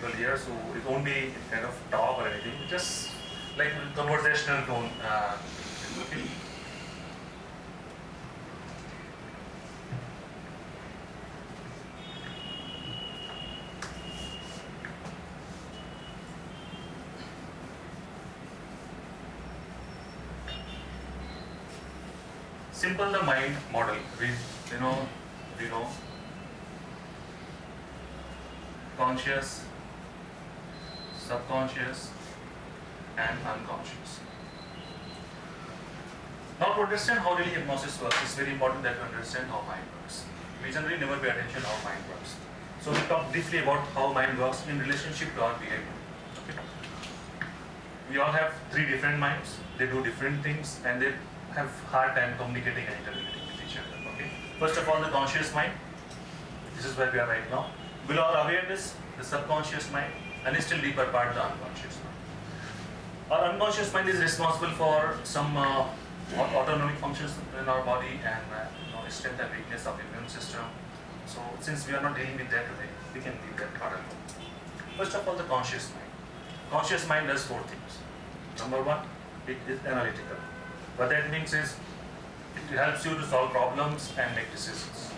people here, so it won't be kind of talk or anything, just like conversational tone. Okay. Simple the mind model. We know conscious, subconscious, and unconscious. Now, to understand how really hypnosis works, it's very important that you understand how mind works. We generally never pay attention how mind works. So we talk briefly about how mind works in relationship to our behavior. Okay. We all have three different minds. They do different things, and they have hard time communicating and interacting with each other. Okay. First of all, the conscious mind. This is where we are right now. Below our awareness, the subconscious mind, and still deeper part, the unconscious mind. Our unconscious mind is responsible for some autonomic functions in our body and strength and weakness of the immune system. So since we are not dealing with that today, we can leave that part alone. First of all, the conscious mind. Conscious mind does four things. Number one, it is analytical. What that means is it helps you to solve problems and make decisions.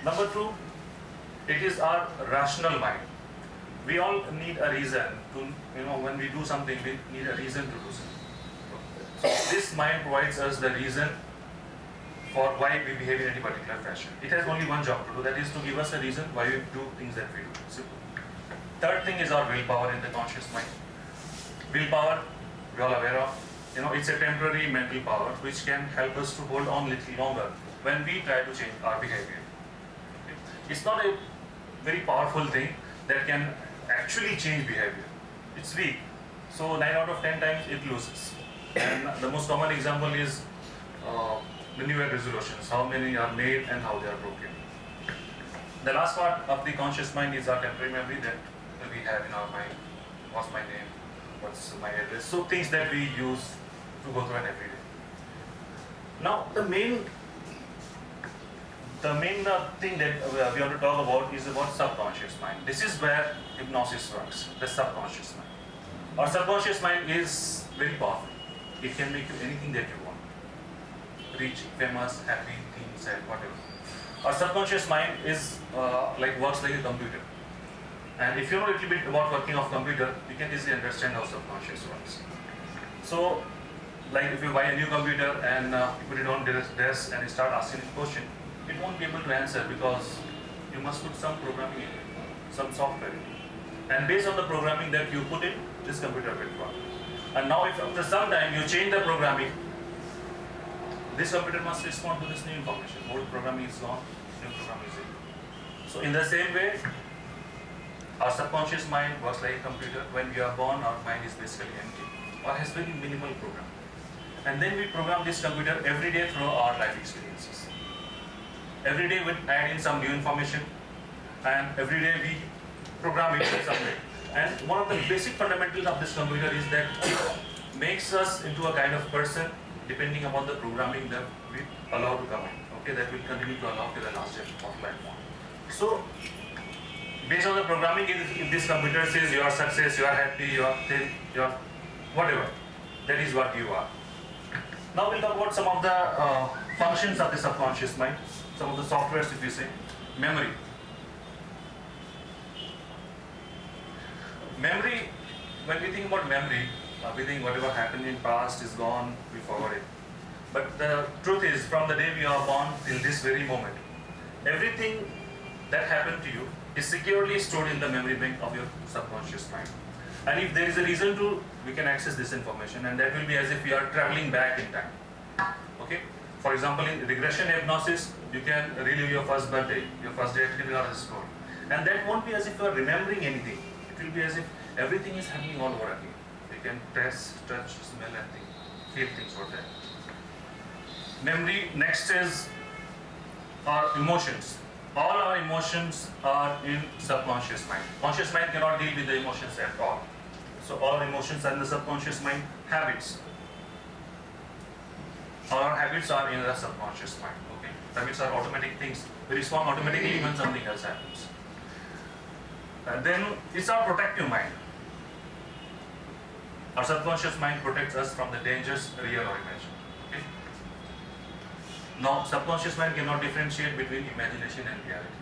Number two, it is our rational mind. We all need a reason to, when we do something, we need a reason to do something. So this mind provides us the reason for why we behave in any particular fashion. It has only one job to do, that is to give us a reason why we do things that we do. Simple. Third thing is our willpower in the conscious mind. Willpower, we all aware of. It's a temporary mental power which can help us to hold on a little longer when we try to change our behavior. Okay? It's not a very powerful thing that can actually change behavior. It's weak. So 9 out of 10 times it loses. And the most common example is the New Year resolutions, how many are made and how they are broken. The last part of the conscious mind is our temporary memory that we have in our mind. What's my name? What's my address? So things that we use to go through an everyday. Now the main thing that we want to talk about is about subconscious mind. This is where hypnosis works, the subconscious mind. Our subconscious mind is very powerful. It can make you anything that you want. Rich, famous, happy, thin, sad, whatever. Our subconscious mind is works like a computer. And if you know a little bit about working of computer, you can easily understand how subconscious works. So, like if you buy a new computer and you put it on desk and you start asking it a question, it won't be able to answer because you must put some programming in it, some software in it. And based on the programming that you put in, this computer will work. And now if after some time you change the programming, this computer must respond to this new information. Old programming is gone, new programming is in. So in the same way, our subconscious mind works like a computer. When we are born, our mind is basically empty or has very minimal program. And then we program this computer every day through our life experiences. Every day we add in some new information, and every day we program it in some way. And one of the basic fundamentals of this computer is that it makes us into a kind of person depending upon the programming that we allow to come in. Okay, that will continue to allow till the last day of life. So, based on the programming, if this computer says you are success, you are happy, you are thin, you are whatever, that is what you are. Now we'll talk about some of the functions of the subconscious mind, some of the softwares, if you say. Memory. Memory, when we think about memory, we think whatever happened in past is gone, we forgot it. But the truth is, from the day we are born till this very moment, everything that happened to you is securely stored in the memory bank of your subconscious mind. And if there is a reason to, we can access this information, and that will be as if we are traveling back in time. Okay? For example, in regression hypnosis, you can relive your first birthday, your first day at kindergarten school. And that won't be as if you are remembering anything. It will be as if everything is happening all over again. You can taste, touch, smell, and think, feel things for that. Memory, next is our emotions. All our emotions are in subconscious mind. Conscious mind cannot deal with the emotions at all. So all emotions are in the subconscious mind. Habits. Our habits are in the subconscious mind. Okay? Habits are automatic things. We respond automatically when something else happens. then it's our protective mind. Our subconscious mind protects us from the dangers, real or imagined. Okay? Now, subconscious mind cannot differentiate between imagination and reality.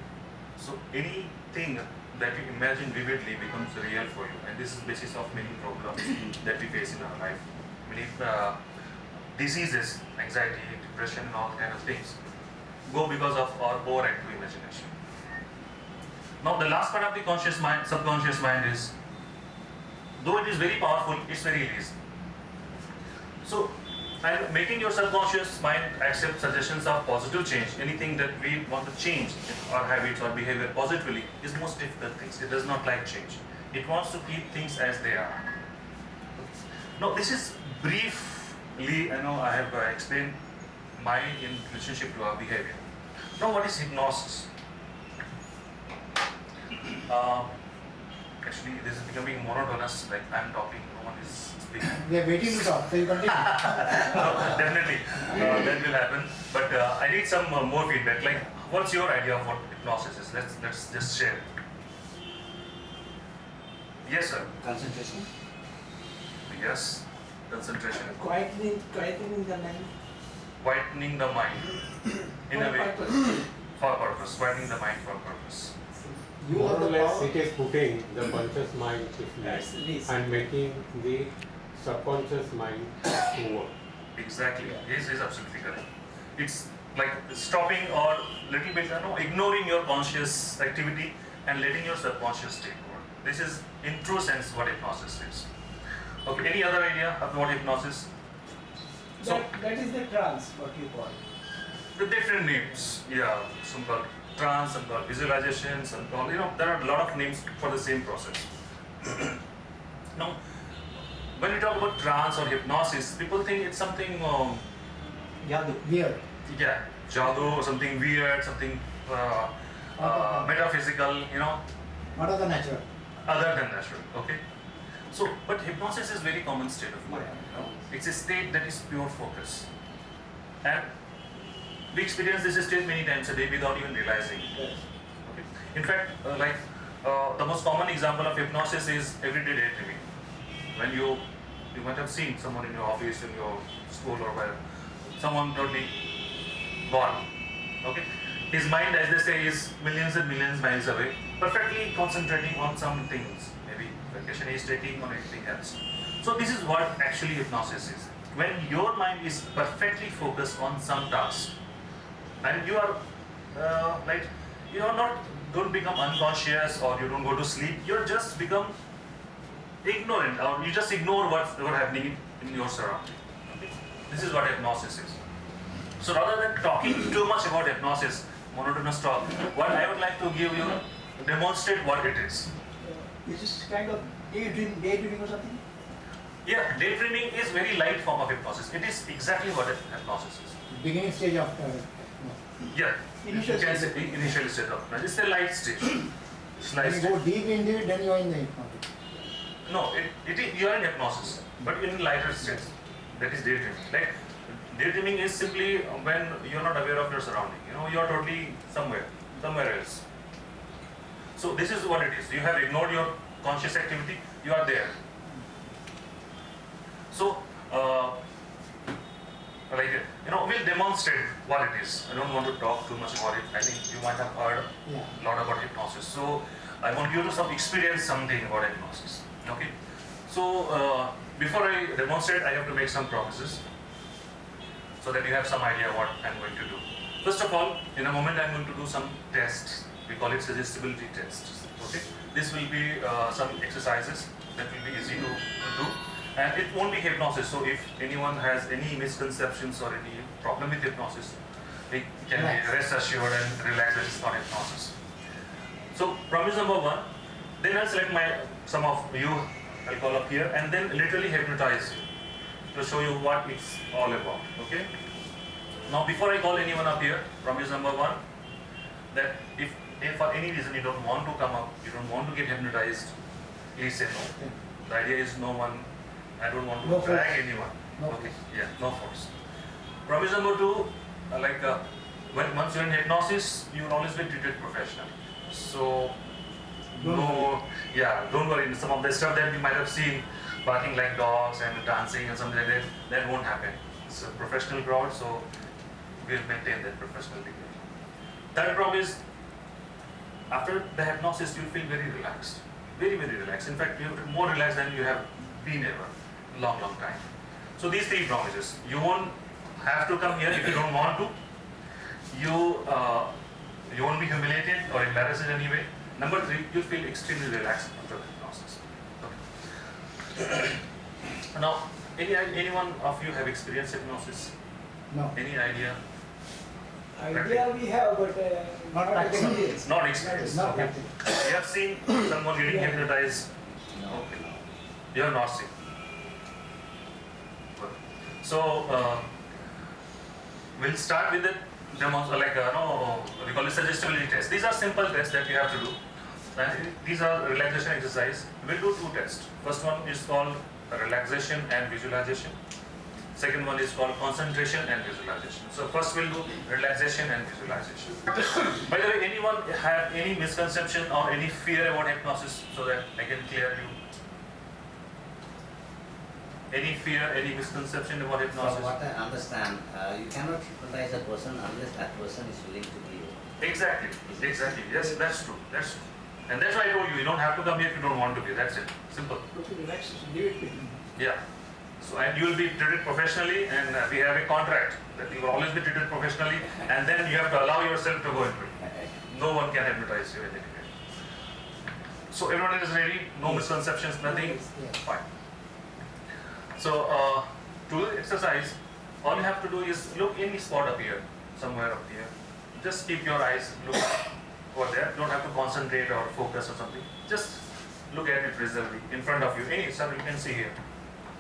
So anything that you imagine vividly becomes real for you, and this is the basis of many problems that we face in our life. Many diseases, anxiety, depression, and all kind of things go because of our overactive imagination. Now, the last part of the conscious mind, subconscious mind is, though it is very powerful, it's very lazy. So, and making your subconscious mind accept suggestions of positive change, anything that we want to change our habits or behavior positively, is most difficult things. It does not like change. It wants to keep things as they are. Now, this is briefly, I know I have explained mind in relationship to our behavior. Now, what is hypnosis? Actually, this is becoming monotonous, like I'm talking, no one is speaking. We are waiting to talk, so you continue. No, definitely, that will happen. But I need some more feedback. Like, what's your idea of what hypnosis is? Let's just share. Yes, sir. Concentration. Yes, concentration. Quietening the mind. Quietening the mind in a way for purpose. Quietening the mind for purpose. You More have or the less, power. it is putting the conscious mind to sleep and making the subconscious mind to work. Exactly. Yes, is absolutely correct. It's like stopping or little bit, ignoring your conscious activity and letting your subconscious take over. This is, in true sense, what hypnosis is. Okay. Any other idea of what hypnosis? So That is the trance, what you call. the different names. Yeah. Some called trance, some called visualization, some called, there are a lot of names for the same process. Now, when we talk about trance or hypnosis, people think it's something, Weird. yeah, jadoo or something weird, something metaphysical, What are the natural? other than natural. Okay. So, but hypnosis is very common state of mind. It's a state that is pure focus, and we experience this state many times a day without even realizing it. Yes. Okay. In fact, the most common example of hypnosis is everyday daydreaming. When you might have seen someone in your office, in your school or where, someone totally gone. Okay. His mind, as they say, is millions and millions miles away, perfectly concentrating on some things, maybe vacation he is taking or anything else. So this is what actually hypnosis is. When your mind is perfectly focused on some task, and you are you are not don't become unconscious or you don't go to sleep, you just become ignorant or you just ignore what's happening in your surrounding. Okay? This is what hypnosis is. So rather than talking too much about hypnosis, monotonous talk, what I would like to give you, demonstrate what it is. Is this kind of daydreaming or something? Yeah, daydreaming is very light form of hypnosis. It is exactly what hypnosis is. Beginning stage of Yeah, Initial you can stage. say initial stage of hypnosis. It's a light stage. It's light when you stage. go deep into it, then you are in the hypnotic. No, you are in hypnosis, but in lighter stage. That is daydreaming. Like daydreaming is simply when you are not aware of your surrounding. You are totally somewhere else. So this is what it is. You have ignored your conscious activity. You are there. So, we'll demonstrate what it is. I don't want to talk too much about it. I think you might have heard a lot about hypnosis. So, I want you to experience something about hypnosis. Okay. So, before I demonstrate, I have to make some promises so that you have some idea what I'm going to do. First of all, in a moment, I'm going to do some tests. We call it suggestibility tests. Okay. This will be some exercises that will be easy to do. And it won't be hypnosis, so if anyone has any misconceptions or any problem with hypnosis, they can be rest assured and relax that it's not hypnosis. So, promise number one, then I'll select some of you, I'll call up here, and then literally hypnotize you to show you what it's all about, okay? Now, before I call anyone up here, promise number one, that if for any reason you don't want to come up, you don't want to get hypnotized, please say no. The idea is I don't want to drag anyone. No Okay, yeah, no force. Promise number two, once you're in hypnosis, you will always be treated professionally. So No, yeah, don't worry. Some of the stuff that you might have seen, barking like dogs and dancing and something like that won't happen. It's a professional crowd, so we'll maintain that professional degree. Third problem is, after the hypnosis, you'll feel very relaxed. Very, very relaxed. In fact, you'll be more relaxed than you have been ever. Long, long time. So these three promises. You won't have to come here if you don't want to. You won't be humiliated or embarrassed in any way. Number three, you'll feel extremely relaxed after the hypnosis. Okay. Now, anyone of you have experienced hypnosis? No. Any idea? Idea we have, but Not practical. experience. Not experience. Not Okay. practical. You have seen someone getting Yeah. hypnotized? No. Okay. You have not seen. Good. So, we'll start with the we call it suggestibility test. These are simple tests that you have to do. And these are relaxation exercise. We'll do two tests. First one is called relaxation and visualization. Second one is called concentration and visualization. So first we'll do relaxation and visualization. By the way, anyone have any misconception or any fear about hypnosis so that I can clear you? Any fear, any misconception about From hypnosis? what I understand, you cannot hypnotize a person unless that person is willing to be you. Exactly, exactly. Yes, that's true. That's true. And that's why I told you, you don't have to come here if you don't want to be. That's it. Simple. Okay, relaxation, leave it with me. Yeah. So, and you will be treated professionally, and we have a contract that you will always be treated professionally, and then you have to allow yourself to go into it. No one can hypnotize you in any way. So everyone is ready, no misconceptions, nothing. Yes. Fine. So to do the exercise, all you have to do is look any spot up here, somewhere up here. Just keep your eyes look over there. Don't have to concentrate or focus or something. Just look at it visually in front of you. Any sir, you can see here,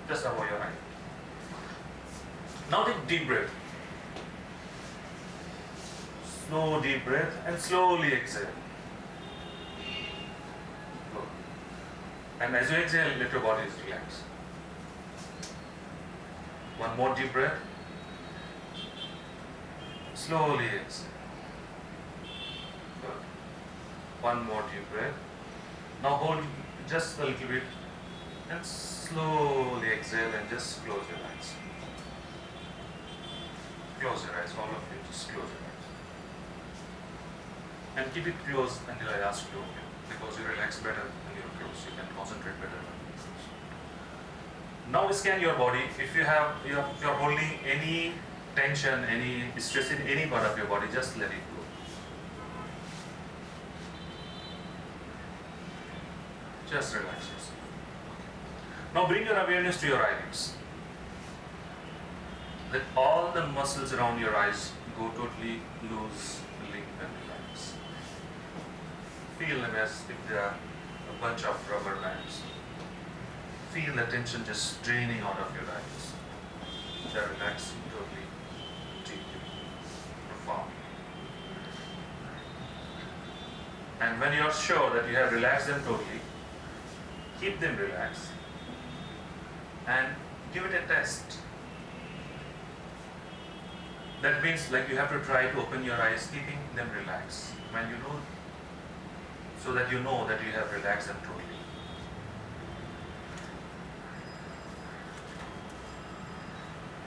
just above your eye. Now take deep breath. Slow deep breath and slowly exhale. Go. And as you exhale, let your body relax. One more deep breath. Slowly exhale. Good. One more deep breath. Now hold just a little bit and slowly exhale and just close your eyes. Close your eyes, all of you, just close your eyes. And keep it closed until I ask you to open, because you relax better when you're closed. You can concentrate better when you're closed. Now scan your body. If you're holding any tension, any stress in any part of your body, just let it go. Just relax yourself. Now bring your awareness to your eyelids. Let all the muscles around your eyes go totally loose, limp and relax. Feel them as if they are a bunch of rubber bands. Feel the tension just draining out of your eyes. They are relaxing totally, deeply, profoundly. And when you are sure that you have relaxed them totally, keep them relaxed and give it a test. That means like you have to try to open your eyes, keeping them relaxed. When you know, so that you know that you have relaxed them totally.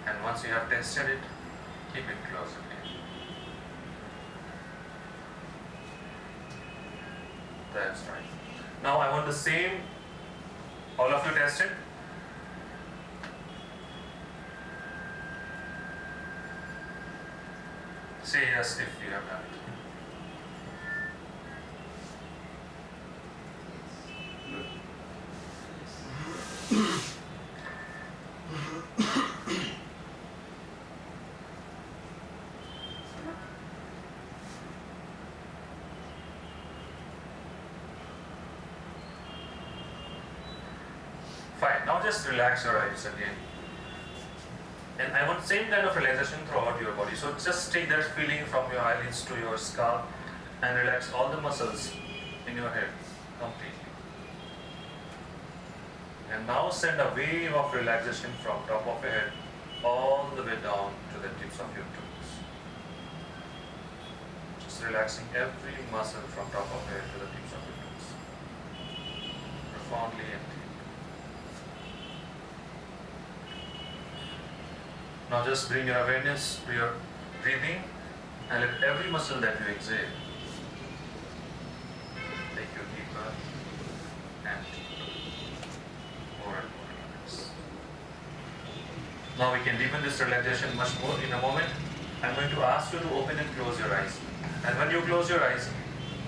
And once you have tested it, keep it closed again. That's right. Now I want the same, all of you tested. Say yes if you have done it. Fine, now just relax your eyes again. And I want same kind of relaxation throughout your body. So just take that feeling from your eyelids to your scalp and relax all the muscles in your head completely. And now send a wave of relaxation from top of your head all the way down to the tips of your toes. Just relaxing every muscle from top of your head to the tips of your toes. profoundly empty. Now just bring your awareness to your breathing and let every muscle that you exhale take you deeper and more and more relaxed. Now we can deepen this relaxation much more in a moment. I'm going to ask you to open and close your eyes. And when you close your eyes,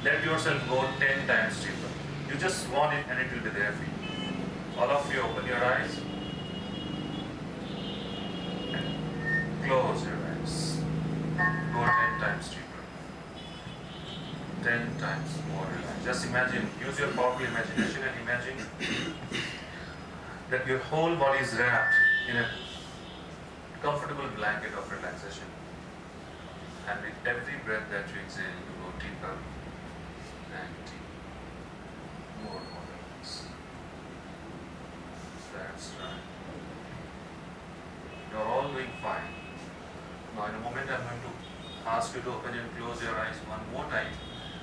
let yourself go 10 times deeper. You just want it and it will be there for you. All of you open your eyes. And close your eyes. Go 10 times deeper. 10 times more relaxed. Just imagine, use your powerful imagination and imagine that your whole body is wrapped in a comfortable blanket of relaxation. And with every breath that you exhale, you go deeper and deeper. More and more relaxed. That's right. You're all doing fine. Now in a moment I'm going to ask you to open and close your eyes one more time.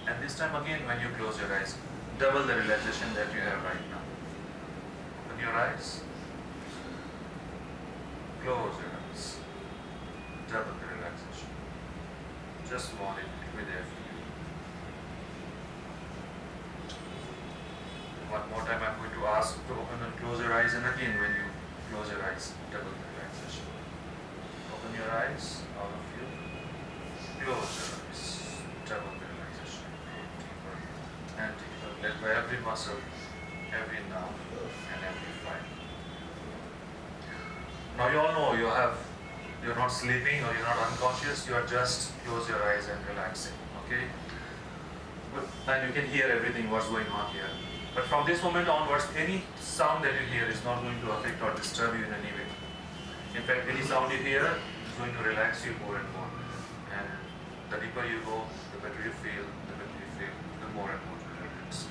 And this time again when you close your eyes, double the relaxation that you have right now. Open your eyes. Close your eyes. Double the relaxation. Just want it to be there for you. One more time I'm going to ask you to open and close your eyes, and again when you close your eyes, double the relaxation. Open your eyes, all of you. Close your eyes. Double the relaxation. Deeper and deeper. Let go every muscle, every nerve, and every fiber. Now you all know you're not sleeping or you're not unconscious, you are just close your eyes and relaxing, okay? And you can hear everything what's going on here. But from this moment onwards, any sound that you hear is not going to affect or disturb you in any way. In fact, any sound you hear is going to relax you more and more. And the deeper you go, the better you feel, the more and more you relax.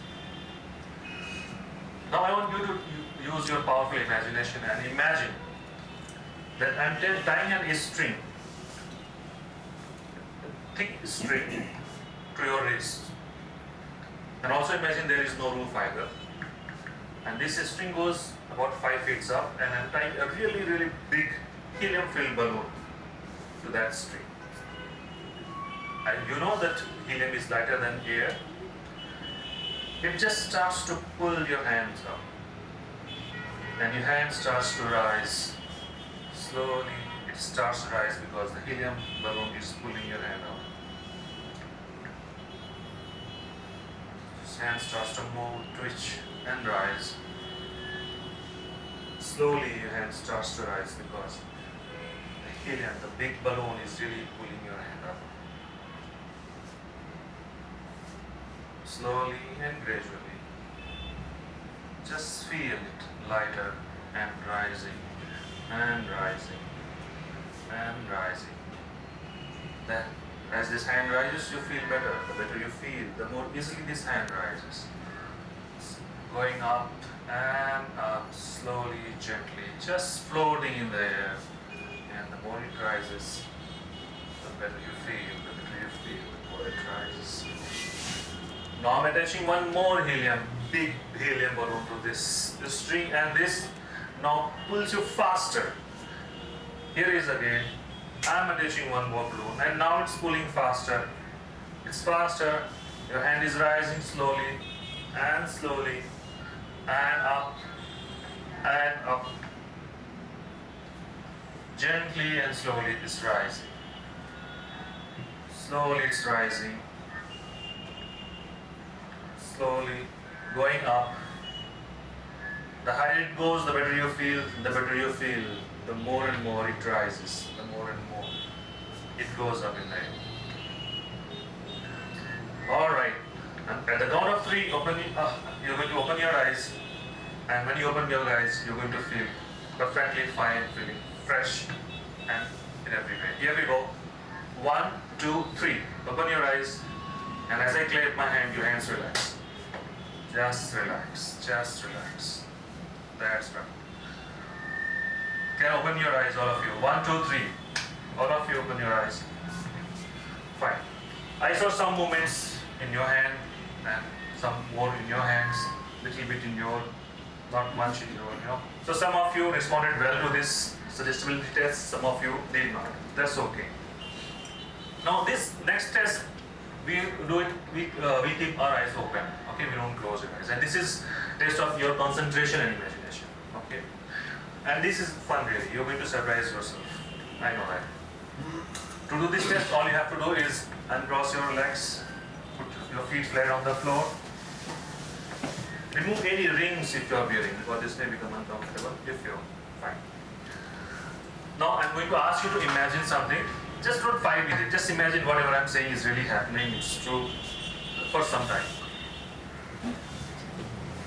Now I want you to use your powerful imagination and imagine that I'm tying a string, a thick string, to your wrist. And also imagine there is no roof either. And this string goes about 5 feet up, and I'm tying a really, really big helium-filled balloon to that string. And you know that helium is lighter than air. It just starts to pull your hands up. And your hand starts to rise. Slowly it starts to rise because the helium balloon is pulling your hand out. This hand starts to move, twitch and rise. Slowly your hand starts to rise because the helium, the big balloon is really pulling your hand up. Slowly and gradually, just feel it lighter and rising. And rising, and rising. Then, as this hand rises, you feel better. The better you feel, the more easily this hand rises. It's going up and up, slowly, gently, just floating in the air. And the more it rises, the better you feel, the more it rises. Now I'm attaching one more big helium balloon to this string, and this now pulls you faster. Here is again, I'm attaching one more balloon and now it's pulling faster. It's faster, your hand is rising slowly and up and up. Gently and slowly it's rising. Slowly it's rising. Slowly going up. The higher it goes, the better you feel, the more and more it rises, the more and more it goes up in the air. Alright, and at the count of 3, you're going to open your eyes, and when you open your eyes, you're going to feel perfectly fine, feeling fresh and in every way. Here we go. 1, 2, 3. Open your eyes, and as I clap my hand, your hands relax. Just relax, just relax. That's right. Can open your eyes, all of you. 1, 2, 3. All of you open your eyes. Fine. I saw some movements in your hand and some more in your hands, little bit in your not much, So some of you responded well to this suggestibility test, some of you did not. That's okay. Now this next test, we do it, we keep our eyes open, okay, we don't close your eyes. And this is test of your concentration and imagination, okay. And this is fun really, you're going to surprise yourself, I know that. To do this test, all you have to do is uncross your legs, put your feet flat on the floor. Remove any rings if you are wearing, because this may become uncomfortable if you're fine. Now I'm going to ask you to imagine something. Just don't fight with it. Just imagine whatever I'm saying is really happening. It's true for some time.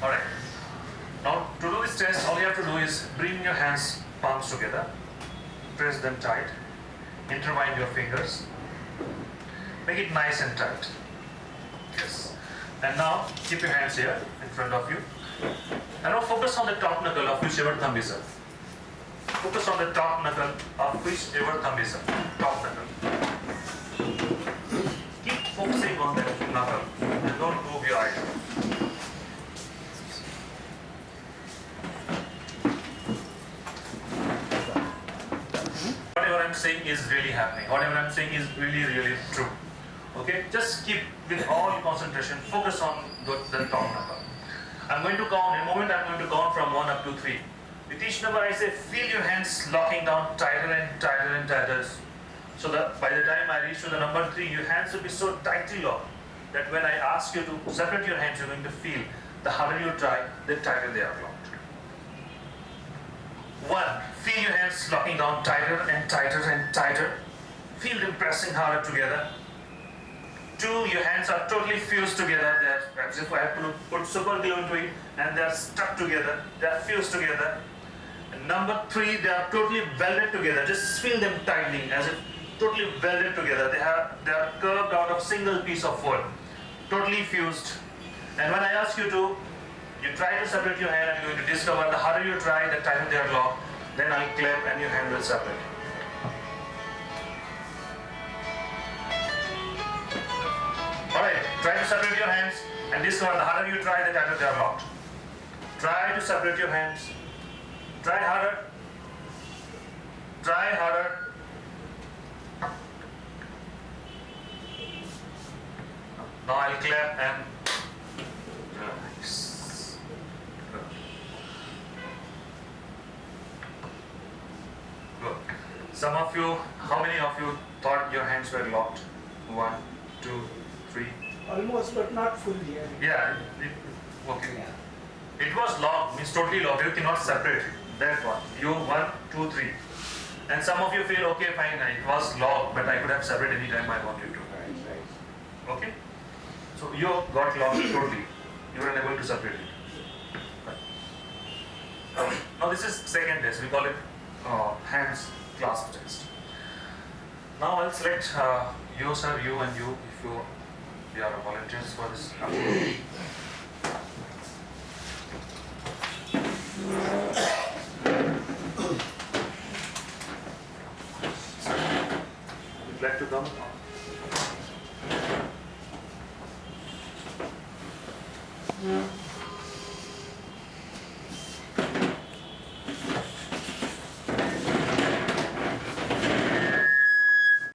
Alright. Now to do this test, all you have to do is bring your hands, palms together. Press them tight. Intertwine your fingers. Make it nice and tight. Yes. And now keep your hands here in front of you. And now focus on the top knuckle of whichever thumb is up. Focus on the top knuckle of whichever thumb is up. Top knuckle. Keep focusing on that knuckle and don't move your eyes. Whatever I'm saying is really happening. Whatever I'm saying is really, really true. Okay? Just keep with all concentration, focus on the top knuckle. I'm going to count, in a moment I'm going to count from 1 up to 3. With each number I say, feel your hands locking down tighter and tighter and tighter. So that by the time I reach to the number 3, your hands will be so tightly locked that when I ask you to separate your hands, you're going to feel the harder you try, the tighter they are locked. 1. Feel your hands locking down tighter and tighter and tighter. Feel them pressing harder together. 2. Your hands are totally fused together. They're as if I have to put super glue into it, and they're stuck together. They're fused together. And number 3, they are totally welded together. Just feel them tightening as if totally welded together. They are curved out of single piece of wood, totally fused. And when I ask you to, you try to separate your hand, and you're going to discover the harder you try, the tighter they are locked. Then I'll clap and your hand will separate. Alright, try to separate your hands and discover the harder you try, the tighter they are locked. Try to separate your hands. Try harder. Try harder. Now I'll clap and relax. Good. Some of you, how many of you thought your hands were locked? 1, 2, 3. Almost, but not fully. Yeah, okay. It was locked, means totally locked. You cannot separate it. That one. You 1, 2, 3. And some of you feel, okay, fine, it was locked, but I could have separated any time I wanted to. Right. Okay? So you got locked totally. You were unable to separate it. Right. Now this is second test. We call it hands clasp test. Now I'll select you, sir, you and you if you are volunteers for this. Would you like to come?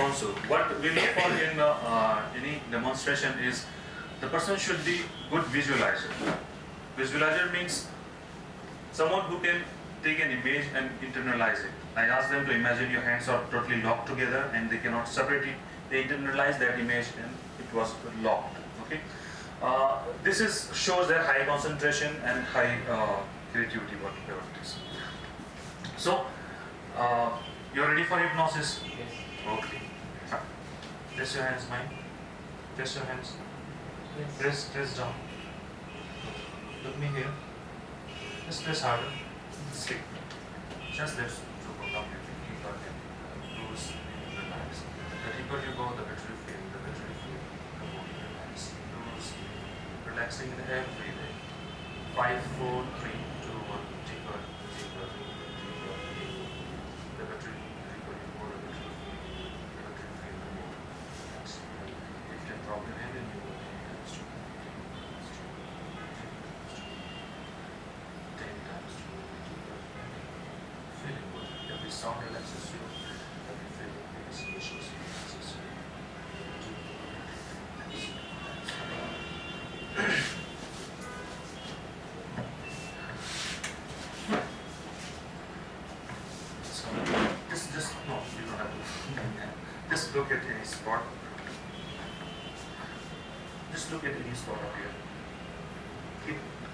Also, what we look for in any demonstration is the person should be good visualizer. Visualizer means someone who can take an image and internalize it. I ask them to imagine your hands are totally locked together and they cannot separate it. They internalize that image and it was locked. Okay. This shows their high concentration and high creativity, whatever it is. So, you're ready for hypnosis? Yes. Okay. Press your hands, mind. Press your hands. Yes. Press down. Look me here. Just press harder. Sleep. Just let go completely. Keep on loose, relax. The deeper you go, the better you feel. The better you feel, the more you relax. Loose, relaxing in every way. 5, 4, 3, 2, 1. Deeper, deeper, deeper. The better you go, the better you feel. The better you feel, the more relax. If you have problem hand and you will take hands to 10 sound relaxes you. Every feeling, every sensation relaxes you. So, just no, you don't have to. Just look at any spot. Just look at any spot up here.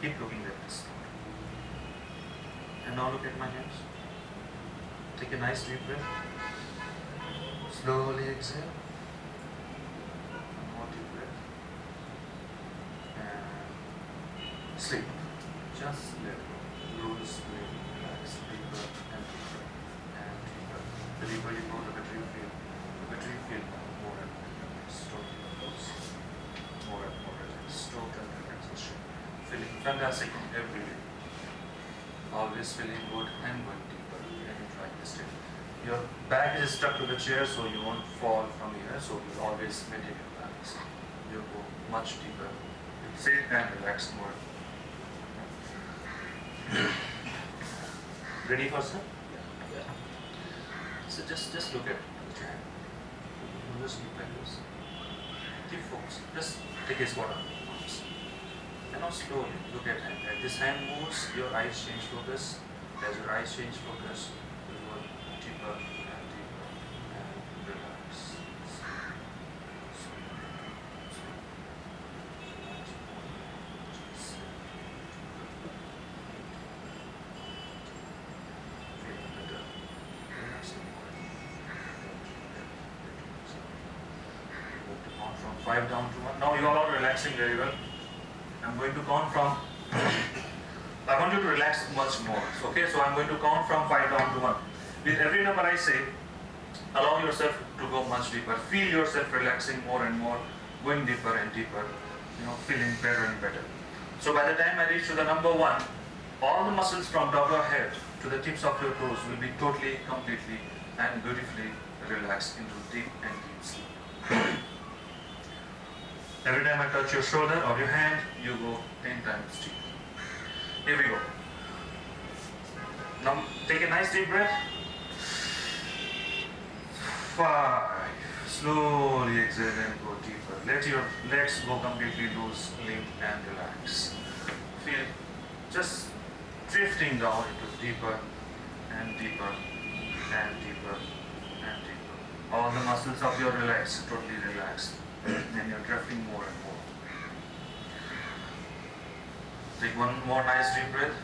Keep looking at this. And now look at my hands. Take a nice deep breath. Slowly exhale. One more deep breath. And sleep. Just let go. Loose, relax, deeper and deeper and deeper. The deeper you go, the better you feel. The better you feel, more and more relaxed. Totally loose. More and more relaxed. Total relaxation. Feeling fantastic every day. Always feeling good and going deeper. And you try this tip. Your back is stuck to the chair, so you won't fall from here. So you always maintain your balance. You go much deeper. Sit and relax more. Ready for some? Yeah. So just look at the chair. Just keep like this. Keep focused. Just take a spot on arms. And now slowly look at hand. As this hand moves, your eyes change focus. As your eyes change focus, you go deeper and deeper and relax. Feeling better. Relaxing more. Count from 5 down to 1. Now you are all relaxing very well. I'm going to count from, I want you to relax much more. So, okay, so I'm going to count from 5 down to 1. With every number I say, allow yourself to go much deeper. Feel yourself relaxing more and more, going deeper and deeper, feeling better and better. So by the time I reach to the number 1, all the muscles from top of your head to the tips of your toes will be totally, completely and beautifully relaxed into deep and deep sleep. Every time I touch your shoulder or your hand, you go 10 times deep. Here we go. Now take a nice deep breath. 5. Slowly exhale and go deeper. Let your legs go completely loose, limp and relax. Feel just drifting down into deeper and deeper and deeper and deeper. All the muscles of your legs totally relaxed. And you're drifting more and more. Take one more nice deep breath.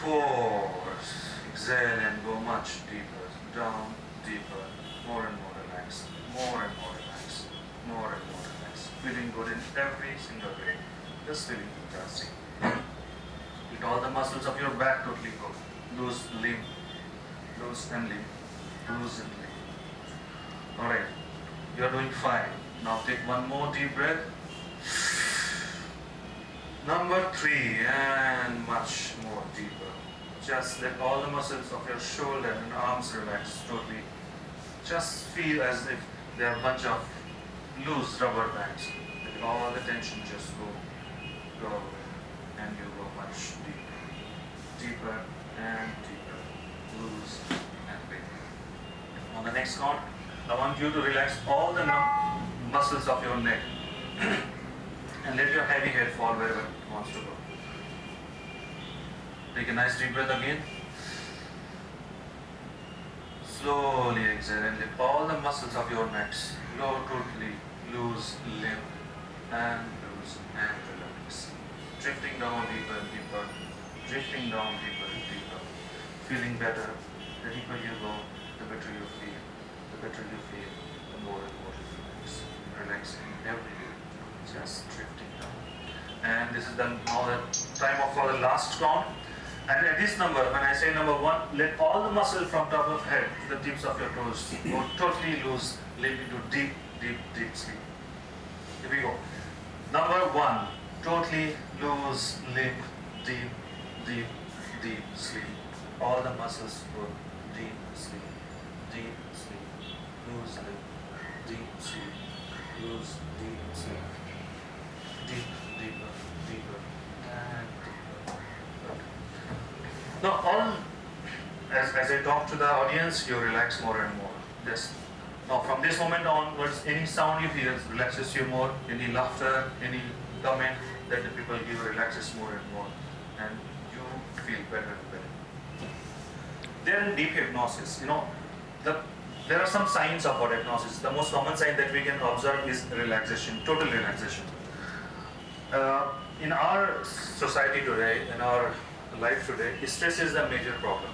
4. Exhale and go much deeper. Down, deeper, more and more relaxed. More and more relaxed. More and more relaxed. Feeling good in every single way. Just feeling fantastic. Let all the muscles of your back totally go. Loose, limp. Loose and limp. Loose and limp. Alright, you are doing fine. Now take one more deep breath. Number 3, and much more deeper. Just let all the muscles of your shoulder and arms relax totally. Just feel as if they are a bunch of loose rubber bands. Let all the tension just go away. And you go much deeper. Deeper and deeper. Loose and big. On the next count, I want you to relax all the muscles of your neck and let your heavy head fall wherever it wants to go. Take a nice deep breath again. Slowly exhale and let all the muscles of your necks go totally loose, limp and loose and relax. Drifting down deeper and deeper, drifting down deeper and deeper. Feeling better. The deeper you go, the better you feel. The better you feel, the more and more you relax. Relaxing every day, just drifting down. And this is now the time for the last count. And at this number, when I say number 1, let all the muscle from top of head to the tips of your toes go totally loose, limp into deep, deep, deep sleep. Here we go. Number 1, totally loose, limp, deep, deep, deep sleep. All the muscles go deep sleep, deep sleep. Loose, deep sleep, loose, deep sleep, deep, deeper, deeper, and deeper. Now, as I talk to the audience, you relax more and more. Just now, from this moment onwards, any sound you hear relaxes you more. Any laughter, any comment that the people give relaxes more and more, and you feel better and better. They're in deep hypnosis. There are some signs about hypnosis. The most common sign that we can observe is relaxation, total relaxation. In our society today, in our life today, stress is the major problem.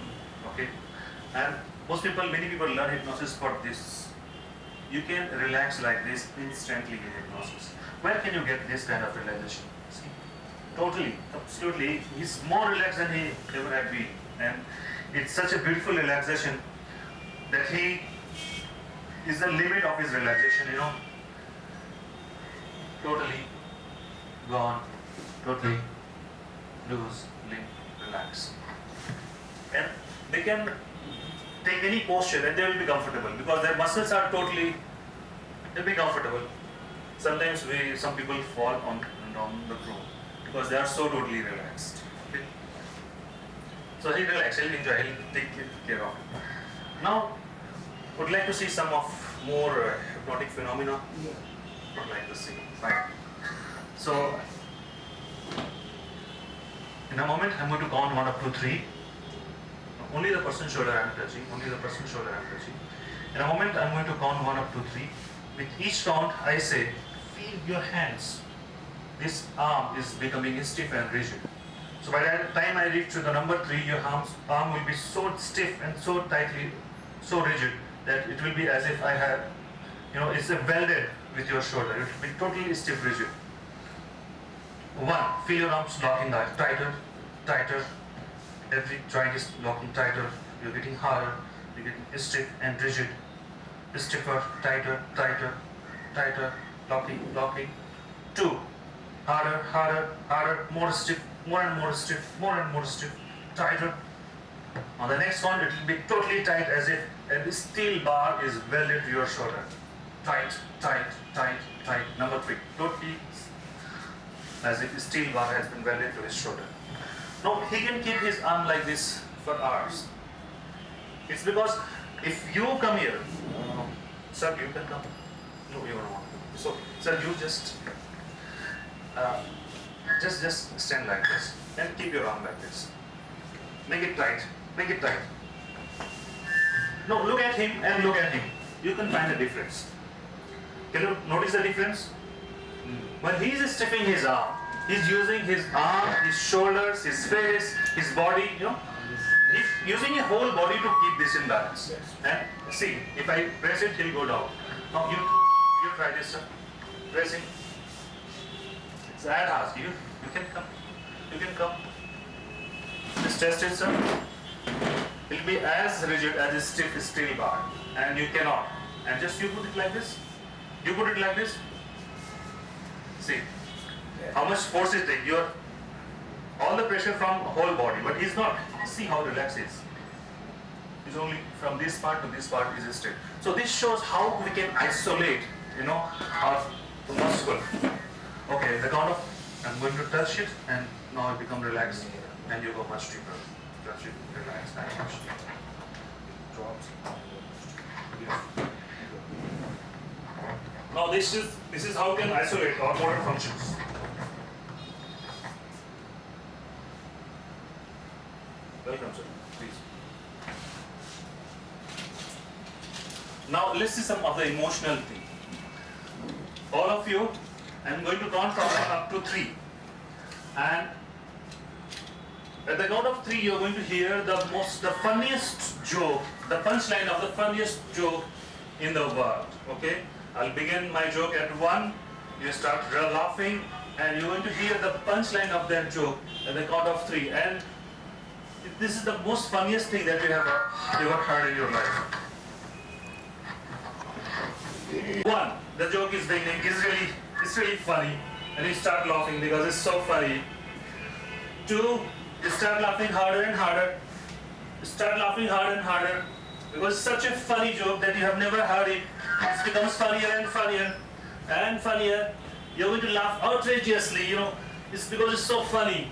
Okay, and many people learn hypnosis for this. You can relax like this instantly in hypnosis. Where can you get this kind of relaxation? See, totally, absolutely. He's more relaxed than he ever had been, and it's such a beautiful relaxation that he is the limit of his relaxation. Totally gone, totally loose, limp, relax, and they can take any posture and they will be comfortable because their muscles are they'll be comfortable. Sometimes some people fall on the floor because they are so totally relaxed. Okay? So he'll relax, he'll enjoy, he'll take care of it. Now, would like to see some of more hypnotic phenomena? Yeah. Would like to see. Fine. So, in a moment, I'm going to count 1 up to 3. Only the person's shoulder I'm touching. Only the person's shoulder I'm touching. In a moment, I'm going to count 1 up to 3. With each count, I say, feel your hands. This arm is becoming stiff and rigid. So by the time I reach to the number 3, your arm will be so stiff and so tightly, so rigid that it will be as if I have, it's welded with your shoulder. It will be totally stiff, rigid. 1, feel your arms locking tighter, tighter. Every joint is locking tighter. You're getting harder. You're getting stiff and rigid. Stiffer, tighter, tighter, tighter. Locking, locking. 2, harder, harder, harder. More stiff, more and more stiff, more and more stiff. Tighter. On the next one, it will be totally tight as if a steel bar is welded to your shoulder. Tight, tight, tight, tight. Number 3, totally as if a steel bar has been welded to his shoulder. Now, he can keep his arm like this for hours. It's because if you come here, sir, you can come. No, you don't want to. So, sir, you just stand like this and keep your arm like this. Make it tight. Make it tight. No, look at him and look at him. You can find the difference. Can you notice the difference? When he is stiffing his arm, he's using his arm, his shoulders, his face, his body, He's using a whole body to keep this in balance. And see, if I press it, he'll go down. Now you try this, sir. Pressing. So I'd ask you can come. You can come. Just test it, sir. It'll be as rigid as a stiff steel bar. And you cannot. And just you put it like this. You put it like this. See how much force it takes. You're all the pressure from whole body, but he's not. See how relaxed he is. He's only from this part to this part is straight. So this shows how we can isolate, our muscle. Okay, the count of I'm going to touch it, and now it become relaxed, and you go much deeper. Touch it, relax, and much deeper. Drops. Yes. Now this is how we can isolate our motor functions. Welcome, sir. Please. Now let's see some of the emotional thing. All of you, I'm going to count from 1 up to 3. And at the count of 3, you're going to hear the funniest joke, the punchline of the funniest joke in the world. Okay? I'll begin my joke at 1. You start laughing, and you're going to hear the punchline of that joke at the count of 3. And this is the most funniest thing that you have ever heard in your life. 1, the joke is beginning. It's really funny, and you start laughing because it's so funny. 2, you start laughing harder and harder. You start laughing harder and harder because it's such a funny joke that you have never heard it. It becomes funnier and funnier and funnier. You're going to laugh outrageously, it's because it's so funny.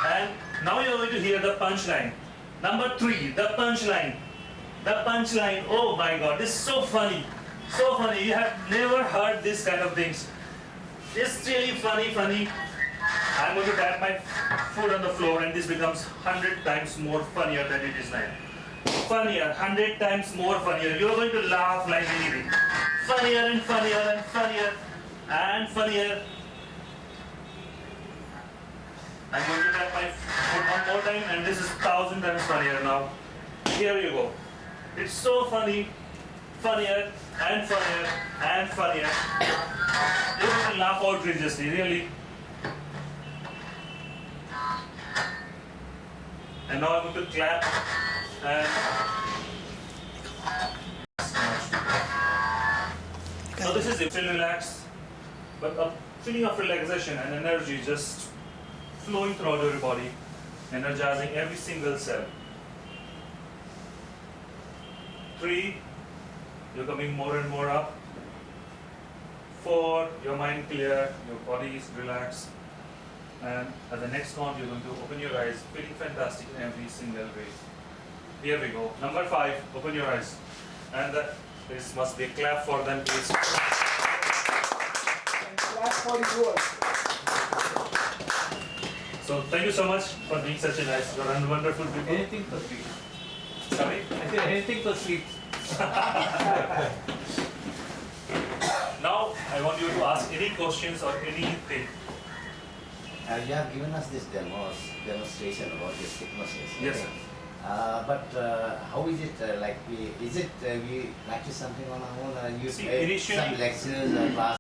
And now you're going to hear the punchline. Number 3, the punchline. The punchline, oh my god, this is so funny. So funny, you have never heard this kind of things. It's really funny. I'm going to tap my foot on the floor and this becomes 100 times more funnier than it is now. Funnier, 100 times more funnier. You're going to laugh like anything. Funnier and funnier and funnier and funnier. I'm going to tap my foot one more time and this is 1,000 times funnier now. Here you go. It's so funny, funnier and funnier and funnier. You can laugh outrageously, really. And now I'm going to clap and so this is it. Feel relaxed, but a feeling of relaxation and energy just flowing throughout your body, energizing every single cell. 3, you're coming more and more up. 4, your mind clear, your body is relaxed. And at the next count, you're going to open your eyes, feeling fantastic in every single way. Here we go. Number 5, open your eyes. And this must be a clap for them, please. And clap for the world. So thank you so much for being such a nice and wonderful people. Anything for sleep. Sorry? I said anything for sleep. Now, I want you to ask any questions or anything. You have given us this demonstration about this hypnosis. Yes, okay? sir. But how is it we practice something on our own? You See, take initially- some lectures or class?